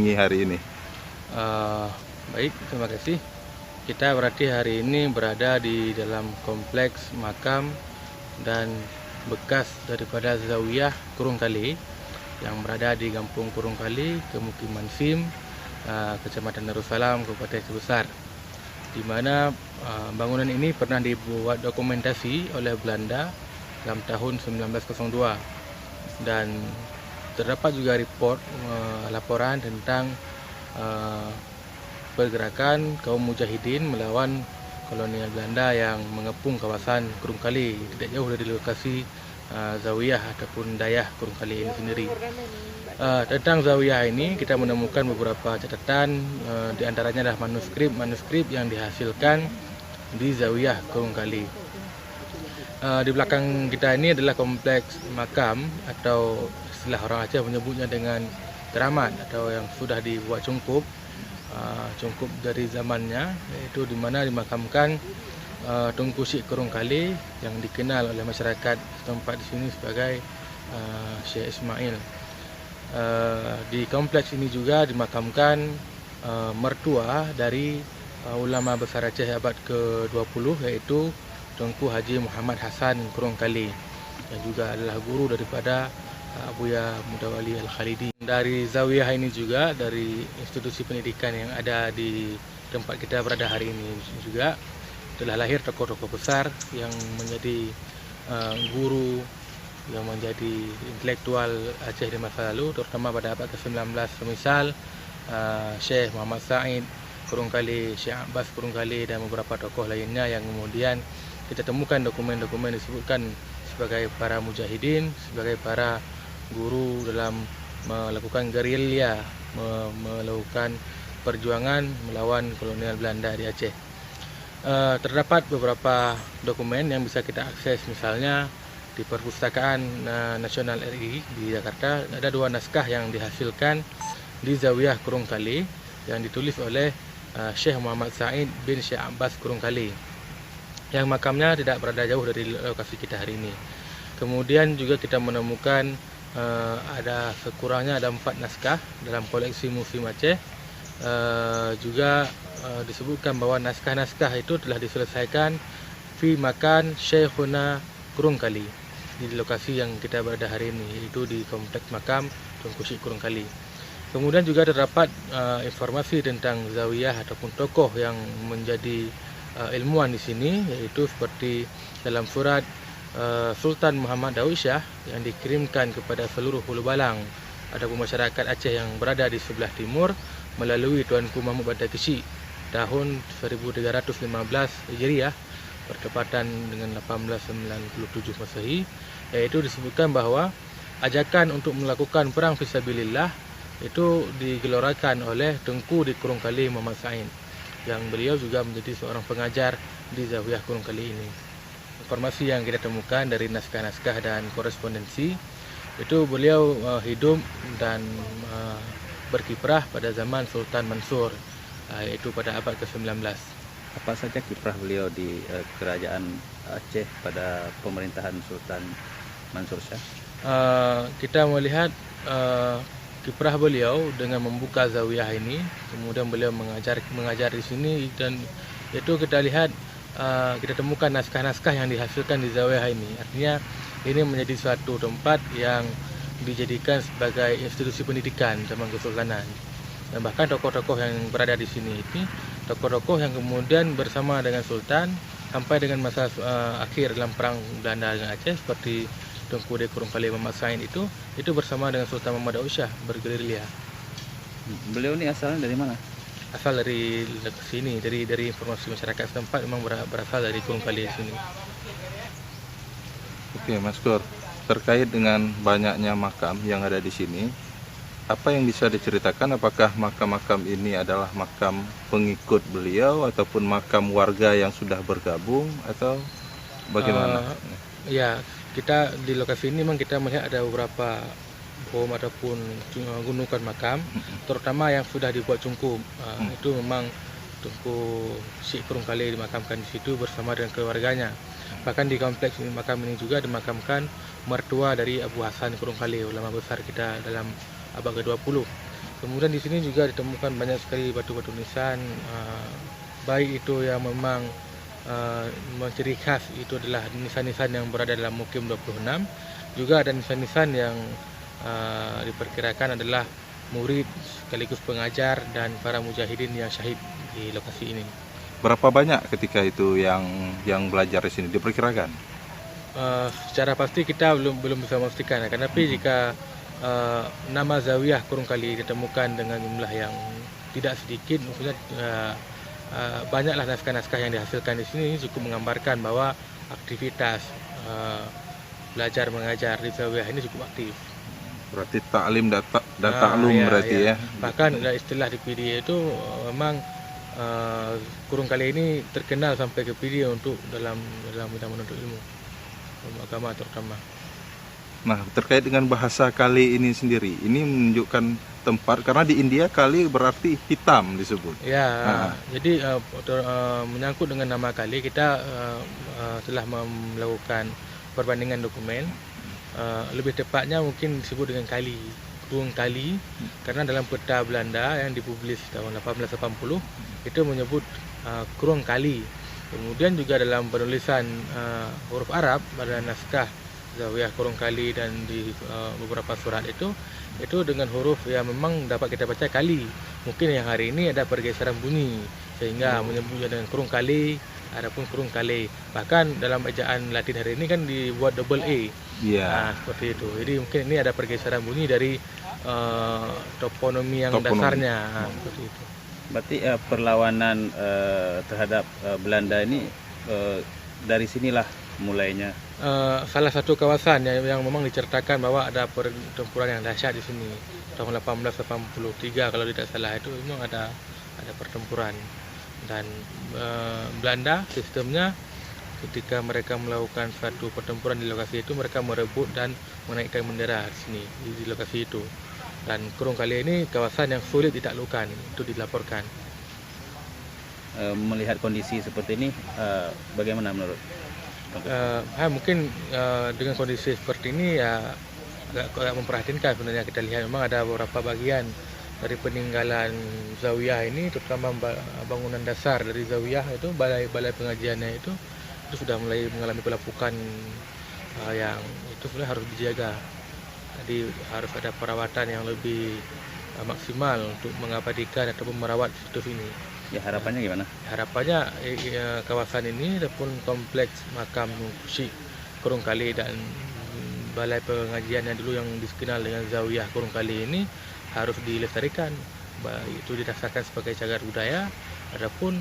kunjungi hari ini? Baik, terima kasih. Kita berarti hari ini berada di dalam kompleks makam dan bekas daripada Zawiyah Kurung Kali yang berada di Kampung Kurung Kali, Kemukiman Sim, Kecamatan Darussalam, Kabupaten Aceh Besar, di mana bangunan ini pernah dibuat dokumentasi oleh Belanda dalam tahun 1902, dan terdapat juga laporan tentang pergerakan kaum mujahidin melawan kolonial Belanda yang mengepung kawasan Kurung Kali, tidak jauh dari lokasi Zawiyah ataupun Dayah Kurung Kali ini sendiri. Tentang Zawiyah ini kita menemukan beberapa catatan, di antaranya adalah manuskrip yang dihasilkan di Zawiyah Kurung Kali. Di belakang kita ini adalah kompleks makam, atau istilah orang Aceh menyebutnya dengan keramat, atau yang sudah dibuat cungkup dari zamannya, yaitu di mana dimakamkan Tunku Syekh Kurung Kali yang dikenal oleh masyarakat tempat di sini sebagai Syekh Ismail. Di kompleks ini juga dimakamkan mertua dari ulama besar Aceh abad ke-20, yaitu Tunku Haji Muhammad Hasan Kurung Kali, yang juga adalah guru daripada Abuya Mudawali Al-Khalidi. Dari Zawiyah ini juga, dari institusi pendidikan yang ada di tempat kita berada hari ini juga, telah lahir tokoh-tokoh besar yang menjadi guru, yang menjadi intelektual Aceh di masa lalu, terutama pada abad ke-19, semisal Syekh Muhammad Said Kurung Kali, Syekh Abbas Kurung Kali, dan beberapa tokoh lainnya yang kemudian kita temukan dokumen-dokumen disebutkan sebagai para mujahidin, sebagai para guru dalam melakukan gerilya, melakukan perjuangan melawan kolonial Belanda di Aceh. Terdapat beberapa dokumen yang bisa kita akses, misalnya di Perpustakaan Nasional RI di Jakarta ada 2 naskah yang dihasilkan di Zawiyah Kurung Kali yang ditulis oleh Syekh Muhammad Said bin Syekh Abbas Kurung Kali, yang makamnya tidak berada jauh dari lokasi kita hari ini. Kemudian juga kita menemukan ada sekurangnya ada 4 naskah dalam koleksi Museum Aceh. Juga disebutkan bahwa naskah-naskah itu telah diselesaikan fi makan Syekhuna Kurung Kali, di lokasi yang kita berada hari ini, yaitu di kompleks makam Tunku Syekh Kurung Kali. Kemudian juga terdapat informasi tentang Zawiyah ataupun tokoh yang menjadi ilmuwan di sini, yaitu seperti dalam surat Sultan Muhammad Daud Shah yang dikirimkan kepada seluruh Hulu Balang ataupun masyarakat Aceh yang berada di sebelah timur melalui Tuanku Mahmud Banda Kecik tahun 1315 Hijriah bertepatan dengan 1897 Masehi, yaitu disebutkan bahwa ajakan untuk melakukan perang fisabilillah itu digelorakan oleh Tengku di Kurung Kali Muhammad Said, yang beliau juga menjadi seorang pengajar di Zawiyah Kurung Kali ini. Informasi yang kita temukan dari naskah-naskah dan korespondensi itu, beliau hidup dan berkiprah pada zaman Sultan Mansur, yaitu pada abad ke-19. Apa saja kiprah beliau di kerajaan Aceh pada pemerintahan Sultan Mansur Shah? Kita melihat kiprah beliau dengan membuka Zawiyah ini, kemudian beliau mengajar di sini, dan itu kita lihat kita temukan naskah-naskah yang dihasilkan di Zawiyah ini. Artinya ini menjadi suatu tempat yang dijadikan sebagai institusi pendidikan zaman Kesultanan, dan bahkan tokoh-tokoh yang berada di sini ini tokoh-tokoh yang kemudian bersama dengan Sultan sampai dengan masa akhir dalam perang Belanda dengan Aceh, seperti Tunku de Kurung Kali Muhammad Said itu bersama dengan Sultan Muhammad Daud Shah bergerilya. Beliau ini asalnya dari mana? Asal dari sini, dari informasi masyarakat setempat memang berasal dari Kurung Kali sini. Oke, Mas Kur, terkait dengan banyaknya makam yang ada di sini, apa yang bisa diceritakan? Apakah makam-makam ini adalah makam pengikut beliau ataupun makam warga yang sudah bergabung, atau bagaimana? Ya, kita di lokasi ini memang kita melihat ada beberapa bom ataupun gundukan makam, terutama yang sudah dibuat cungkup. Itu memang Tunku Syekh Kurung Kali dimakamkan di situ bersama dengan keluarganya. Bahkan di kompleks makam ini juga dimakamkan mertua dari Abu Hasan Kurung Kali, ulama besar kita dalam abad ke-20. Kemudian di sini juga ditemukan banyak sekali batu-batu nisan, baik itu yang memang ciri khas itu adalah nisan-nisan yang berada dalam Mukim 26, juga ada nisan-nisan yang diperkirakan adalah murid sekaligus pengajar dan para mujahidin yang syahid di lokasi ini. Berapa banyak ketika itu yang belajar di sini diperkirakan? Secara pasti kita belum bisa memastikan, tapi jika nama Zawiyah Kurungkali ditemukan dengan jumlah yang tidak sedikit, maksudnya banyaklah naskah-naskah yang dihasilkan di sini cukup menggambarkan bahwa aktivitas belajar mengajar di Zawiyah ini cukup aktif. Berarti taklim dan taklum berarti ya. Bahkan istilah di PD itu memang Kurungkali ini terkenal sampai ke PD untuk dalam bidang menuntut ilmu agama terutama. Nah, terkait dengan bahasa Kali ini sendiri, ini menunjukkan tempat, karena di India Kali berarti hitam disebut. Ya, jadi menyangkut dengan nama Kali, kita telah melakukan perbandingan dokumen. Lebih tepatnya mungkin disebut dengan Kali, Kurung Kali, karena dalam peta Belanda yang dipublis tahun 1880 itu menyebut Kurung Kali. Kemudian juga dalam penulisan huruf Arab pada naskah Zawiyah Kurungkali dan di beberapa surat itu dengan huruf yang memang dapat kita baca Kali. Mungkin yang hari ini ada pergeseran bunyi sehingga menyebutnya dengan Kurungkali, adapun Kurungkali. Bahkan dalam ejaan Latin hari ini kan dibuat double A. Seperti itu. Jadi mungkin ini ada pergeseran bunyi dari toponomi yang dasarnya. Seperti itu. Berarti perlawanan terhadap Belanda ini dari sinilah mulainya. Salah satu kawasan yang memang diceritakan bahwa ada pertempuran yang dahsyat di sini tahun 1883 kalau tidak salah, itu memang ada pertempuran, dan Belanda sistemnya ketika mereka melakukan satu pertempuran di lokasi itu, mereka merebut dan menaikkan bendera di sini di lokasi itu. Dan Kurungkali ini kawasan yang sulit ditaklukkan, itu dilaporkan. Melihat kondisi seperti ini, bagaimana menurut? Mungkin dengan kondisi seperti ini ya agak memprihatinkan sebenarnya. Kita lihat memang ada beberapa bagian dari peninggalan Zawiyah ini, terutama bangunan dasar dari Zawiyah itu, balai pengajiannya itu sudah mulai mengalami pelapukan yang itu sebenarnya harus dijaga. Jadi harus ada perawatan yang lebih maksimal untuk mengabadikan ataupun merawat situs ini. Ya, harapannya gimana? Harapannya kawasan ini ataupun kompleks makam Syekh Kurungkali dan balai pengajian yang dulu yang dikenal dengan Zawiyah Kurungkali ini harus dilestarikan. Itu didasarkan sebagai cagar budaya. Adapun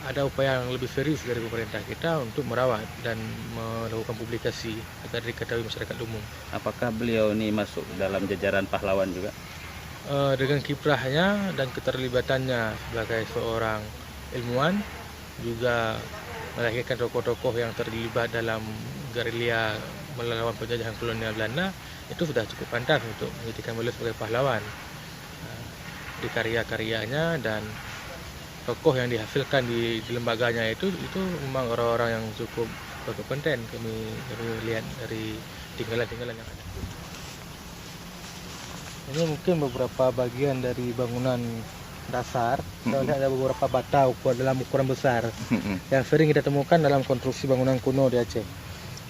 ada upaya yang lebih serius dari pemerintah kita untuk merawat dan melakukan publikasi agar diketahui masyarakat umum. Apakah beliau ini masuk dalam jajaran pahlawan juga? Dengan kiprahnya dan keterlibatannya sebagai seorang ilmuwan, juga melahirkan tokoh-tokoh yang terlibat dalam gerilya melawan penjajahan kolonial Belanda, itu sudah cukup pantas untuk menjadikan beliau sebagai pahlawan. Di karya-karyanya dan tokoh yang dihasilkan di lembaganya itu memang orang-orang yang cukup berkompeten. Kami lihat dari tinggalan-tinggalan yang ada. Ini mungkin beberapa bagian dari bangunan dasar. Kita lihat ada beberapa bata dalam ukuran besar yang sering kita temukan dalam konstruksi bangunan kuno di Aceh.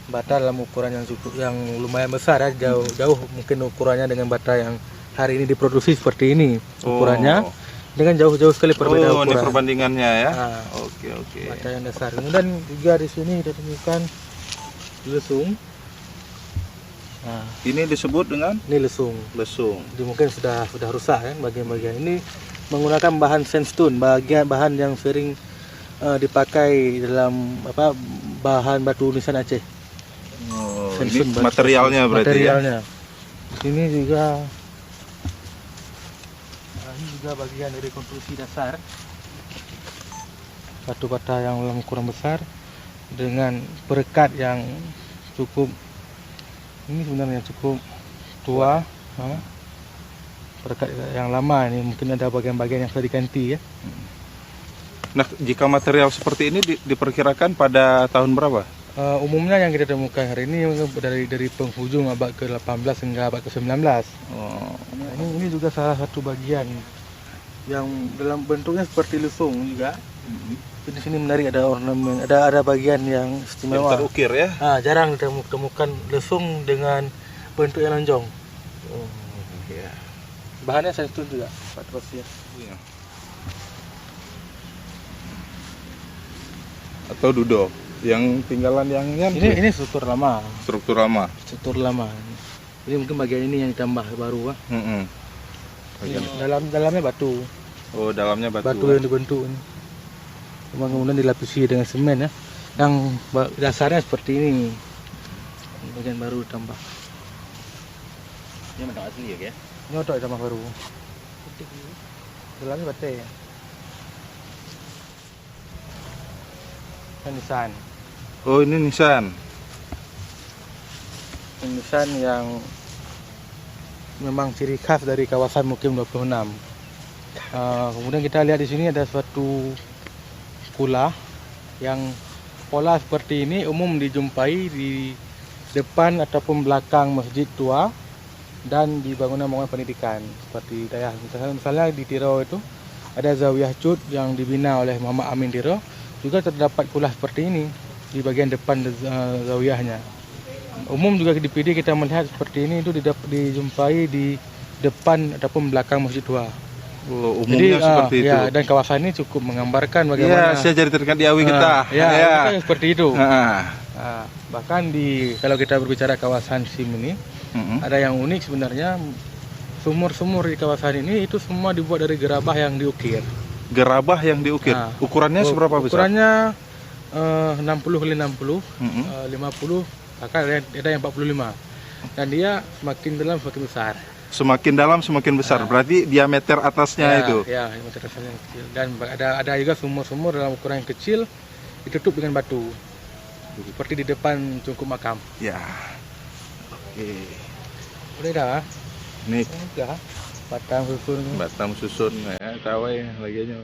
Bata dalam ukuran yang lumayan besar, ya, jauh mungkin ukurannya dengan bata yang hari ini diproduksi seperti ini ukurannya. Dengan jauh-jauh sekali perbedaan ukuran. Ini perbandingannya ya. Oke. Bata yang dasar. Kemudian juga di sini kita temukan lesung. Nah, ini disebut dengan lesung. Jadi mungkin sudah rusak kan bagian-bagian ini, menggunakan bahan sandstone, bahan yang sering dipakai dalam bahan batu nisan Aceh. Ini materialnya berarti ya. Ini juga bagian dari konstruksi dasar. Batu bata yang dalam ukuran besar dengan perekat yang cukup, ini sebenarnya cukup tua, perekat yang lama ini, mungkin ada bagian-bagian yang sudah diganti ya. Nah, jika material seperti ini diperkirakan pada tahun berapa? Umumnya yang kita temukan hari ini dari penghujung abad ke-18 hingga abad ke-19. Oh. Nah, ini juga salah satu bagian yang dalam bentuknya seperti lesung juga. Di sini menarik, ada ornamen, ada bagian yang Yang istimewa. terukir ya. Jarang ditemukan lesung dengan bentuk yang lonjong. Iya. Bahannya sandstone juga, batu pasir. Iya. Atau dudo yang tinggalan yang Ini struktur lama. struktur lama. Struktur lama. Jadi mungkin bagian ini yang ditambah baru. Mm-mm. Dalamnya batu. Oh, dalamnya batu. Batu yang dibentuk ini. Kemudian dilapisi dengan semen ya. Yang dasarnya seperti ini. Bagian baru tambah. Ini bentuk asli ya? Ini otot tambah baru. Dalamnya batu ya. Nisan. Oh, ini nisan. Nisan yang memang ciri khas dari kawasan Mukim 26. Kemudian kita lihat di sini ada suatu kula yang pola seperti ini umum dijumpai di depan ataupun belakang masjid tua dan di bangunan-bangunan pendidikan seperti Dayah. Misalnya di Tiro itu ada Zawiyah Cud yang dibina oleh Muhammad Amin Tiro, juga terdapat kula seperti ini di bagian depan zawiyahnya. Umum juga di PD kita melihat seperti ini itu dijumpai di depan ataupun belakang masjid tua. Oh, umumnya seperti itu. Ya, dan kawasan ini cukup menggambarkan bagaimana. Ya, saya jadi teringat di Awi kita. Ya. Seperti itu. Nah. Bahkan kalau kita berbicara kawasan SIM ini, ada yang unik sebenarnya. Sumur-sumur di kawasan ini itu semua dibuat dari gerabah yang diukir. Gerabah yang diukir. Ukurannya seberapa besar? Ukurannya 60 kali 60, 50, bahkan ada yang 45. Dan dia semakin dalam semakin besar. Semakin dalam semakin besar. Berarti diameter atasnya itu. Ya, diameter atasnya kecil. Dan ada juga sumur-sumur dalam ukuran yang kecil ditutup dengan batu. Seperti di depan cungkup makam. Ya. Oke. Udah dah. Ini Udah. Batang susun. Batam susun ya, tahu ya laginya.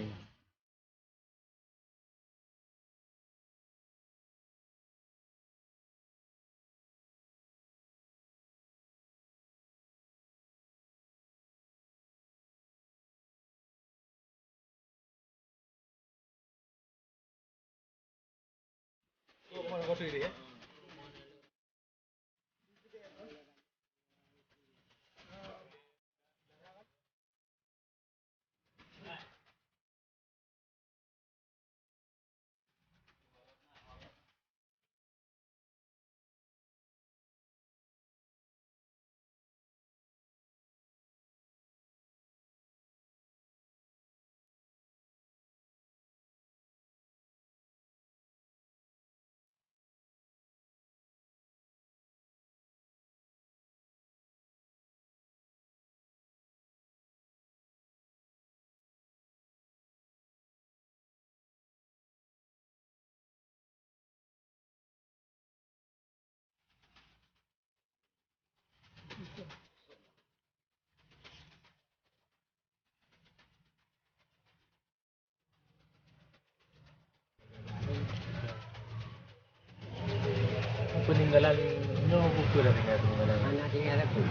Peninggalannya buku dah peninggalan. Anak tinggal aku.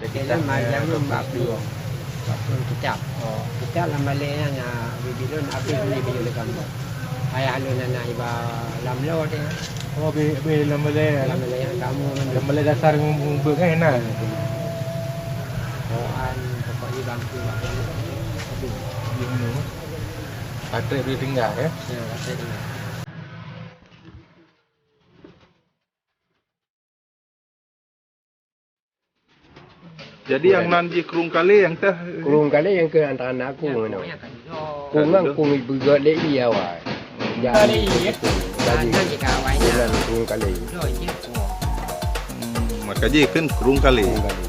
Kita Kita majang nombak dua. Kitab. Oh. Kitab lah malenya na bibilon api ni bibilon kamu. Ayah lu nana iba lamlo dia. Oh, dalam Malay. Lam malenya kamu Dalam Malay dasar ngumpul kan enak. Koan pokok iba bangku bangku. Ini. Patrick boleh tinggal ya. Ya, kata dia. Jadi yang nanti kerung kali yang teh Kurung kali yang ke antara anak aku ngono. Kurang kung ibu gak le dia wa. Jadi jadi kawan kurung kali. maka je kan kerung kali. Kurung kali.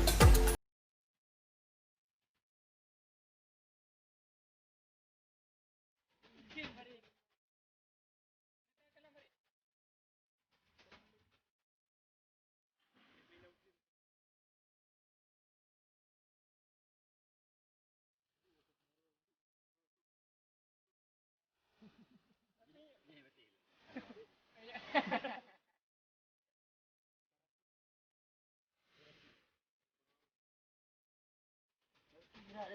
Yung